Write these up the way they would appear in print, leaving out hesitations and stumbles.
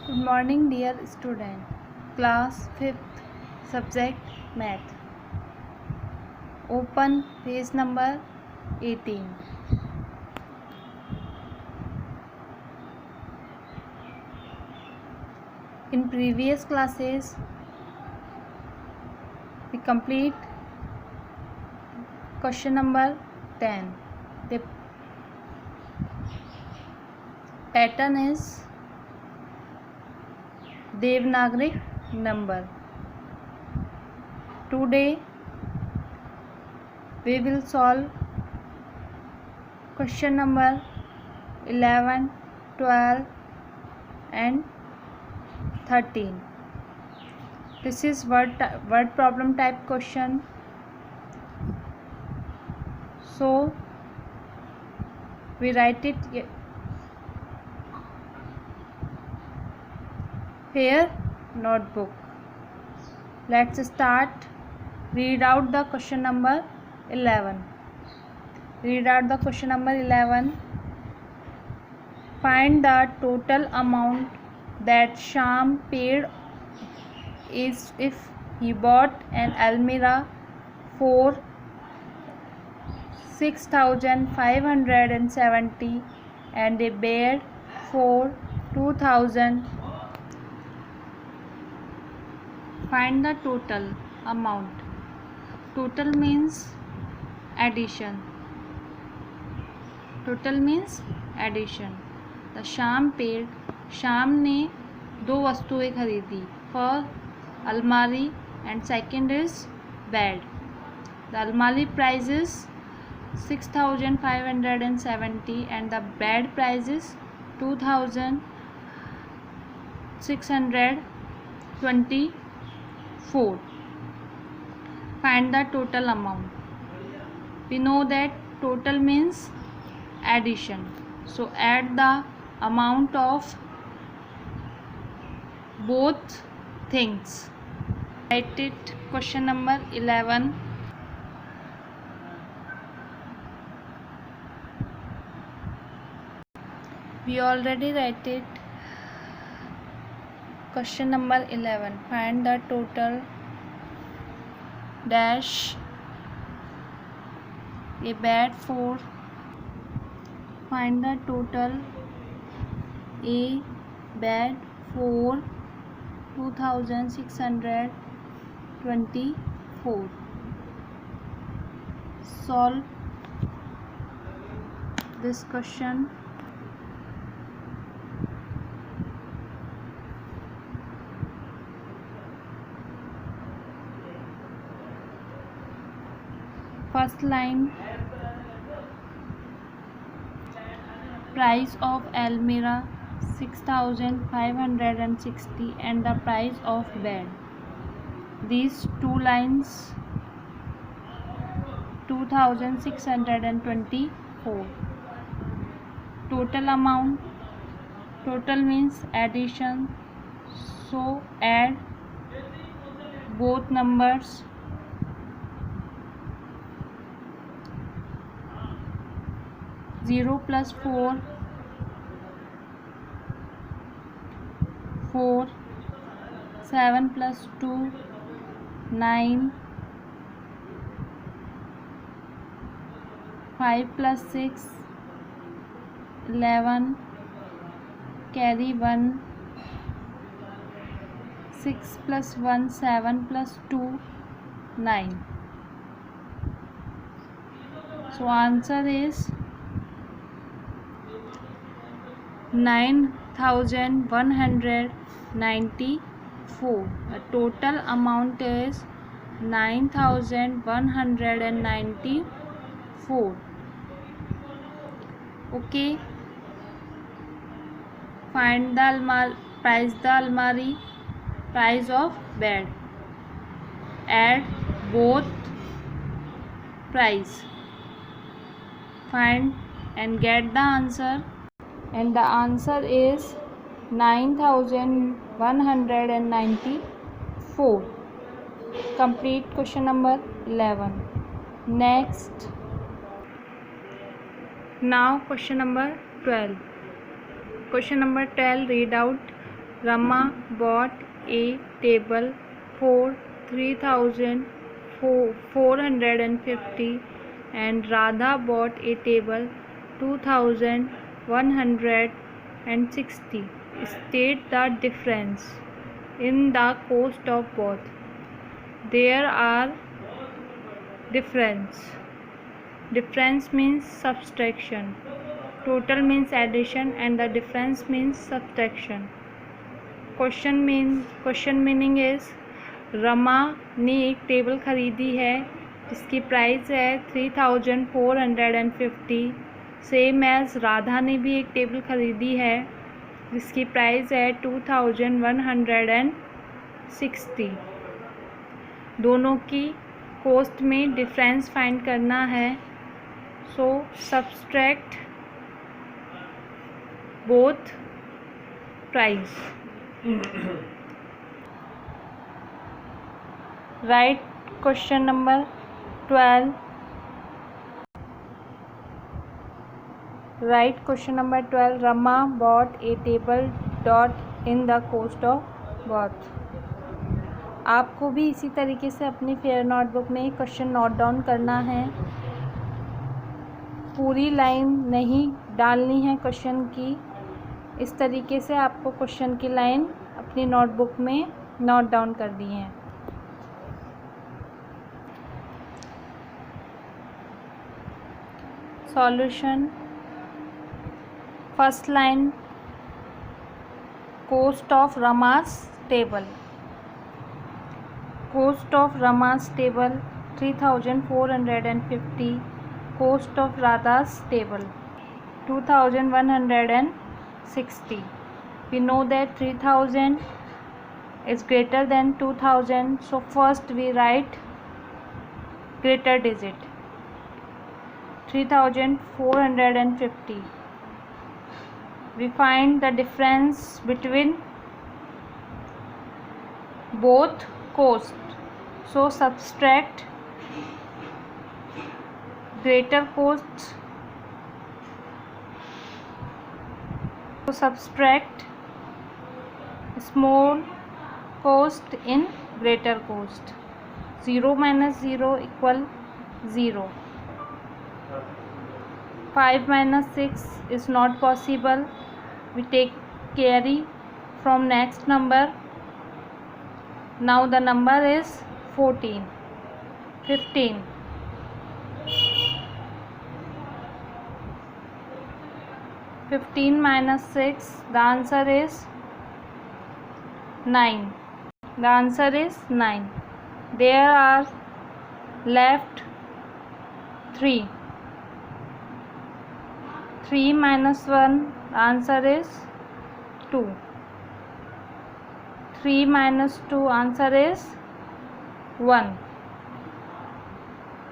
Good morning, dear student. Class 5th, subject Math. Open page number 18. In previous classes, we complete question number 10. The pattern is Devanagari number. Today we will solve question number 11, 12 and 13. This is word problem type question. So we write it here notebook. Let's start. Read out the question number 11. Read out the question number 11. Find the total amount that Shyam paid is if he bought an Almirah for 6,570 and a bed for 2,000. Find the total amount. Total means addition. Total means addition. The Shyam paid. Shyam ने दो वस्तुएं खरीदी. First अलमारी and second is bed. The अलमारी price is 6,570 and the bed price is 2,624. Find the total amount. We know that total means addition. So add the amount of both things. Write it question number 11. We already write it. Question number 11. Find the total dash a bed for. Find the total a bed for 2,624. Solve this question. First line, price of Almirah 6,560 and the price of bed. These two lines 2,624. Total amount. Total means addition. So add both numbers. Zero plus 4, 4, 7 plus 2, 9, 5 plus 6, 11, carry 1, 6 plus 1, 7 plus 2, 9. So answer is 9,194. The total amount is 9,194. Okay. Find the price the almari, price of bed. Add both price. Find and get the answer. And the answer is 9,194. Complete question number 11. Next. Now question number 12. Question number 12, read out. Rama bought a table for 3,450 and Radha bought a table 2,160. State the difference in the cost of both. There are difference. Difference means subtraction. Total means addition and the difference means subtraction. Question meaning is Rama ने एक table ख़रीदी है जिसकी price है 3,450. Same as Radha ने भी एक table ख़रीदी है जिसकी प्राइस है 2,160. दोनों की कॉस्ट में डिफरेंस फाइंड करना है. So subtract both price. Write question number 12. Write question number 12. Rama bought a table dot in the cost of both. आपको भी इसी तरीके से अपनी फेयर नोटबुक में क्वेश्चन नोट डाउन करना है. पूरी लाइन नहीं डालनी है क्वेश्चन की. इस तरीके से आपको क्वेश्चन की लाइन अपनी नोटबुक में नोट डाउन करनी है. Solution. First line cost of Rama's table. Cost of Rama's table 3,450. Cost of Radha's table 2,160. We know that 3,000 is greater than 2,000, so first we write greater digit 3,450. We find the difference between both cost, so subtract greater cost, so subtract small cost in greater cost. 0 minus 0 equal 0. 5 minus 6 is not possible. We take carry from next number. Now the number is 14. 15. 15 minus 6, the answer is 9. The answer is 9. There are left 3. 3 minus 1, the answer is 2. 3 minus 2, answer is 1.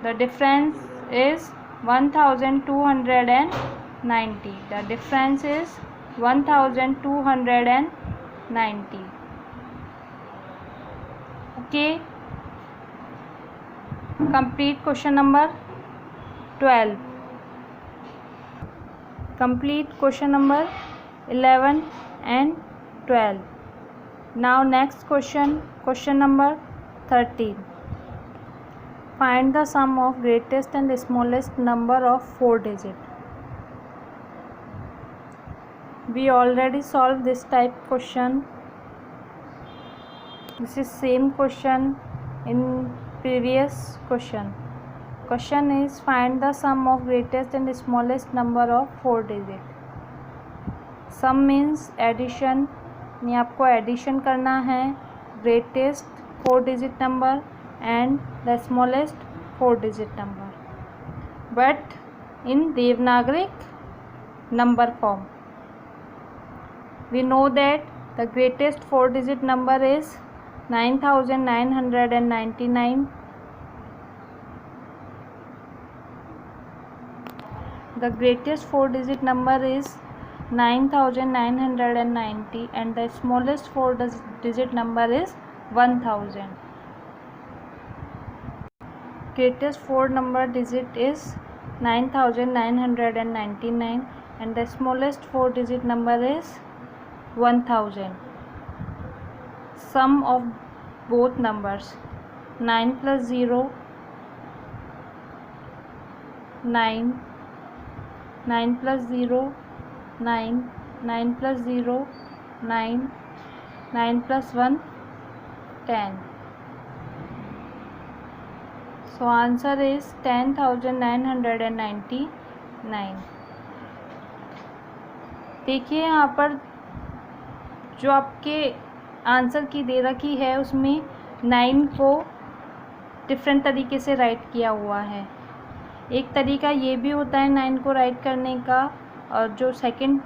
The difference is 1,290. The difference is 1,290. Okay. Complete question number 12. Complete question number 11 and 12. Now next question number 13. Find the sum of greatest and smallest number of 4 digit. We already solved this type question. This is same question in previous question. Question is find the sum of greatest and smallest number of 4 digit. Sum means addition. ये आपको addition करना है greatest 4 digit number and the smallest 4 digit number, but in Devanagari number form. We know that the greatest 4 digit number is 9,999. The greatest 4 digit number is 9,990 and the smallest 4 digit number is 1,000. Greatest 4 number digit is 9,999 and the smallest 4 digit number is 1,000. sum of both numbers. 9 plus 0 9, 9 plus 0 9, 9 plus 0 9, 9 plus 1 10. So answer is 10,999. देखिए यहाँ पर जो आपके answer की दे रखी है उसमें 9 को डिफरेंट तरीके से राइट किया हुआ है। एक तरीका ये भी होता है 9 को राइट करने का, और जो सेकंड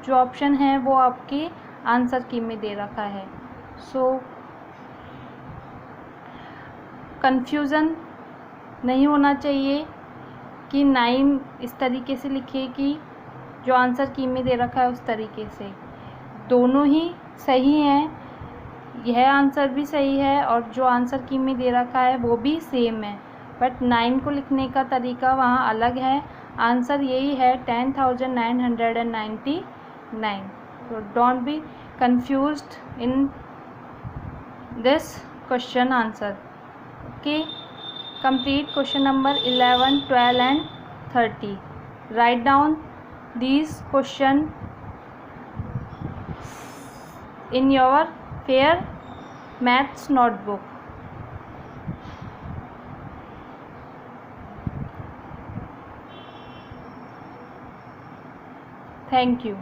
जो ऑप्शन है वो आपके आंसर की में दे रखा है। सो कंफ्यूजन नहीं होना चाहिए कि 9 इस तरीके से लिखे कि जो आंसर की में दे रखा है उस तरीके से। दोनों ही सही हैं, यह आंसर भी सही है और जो आंसर की में दे रखा है वो भी सेम है, बट 9 को लिखने का तरीका वहाँ अलग है। आंसर यही है 10,999. So don't be confused in this question answer. Okay, complete question number 11, 12 and 30. Write down these question in your fair maths notebook. Thank you.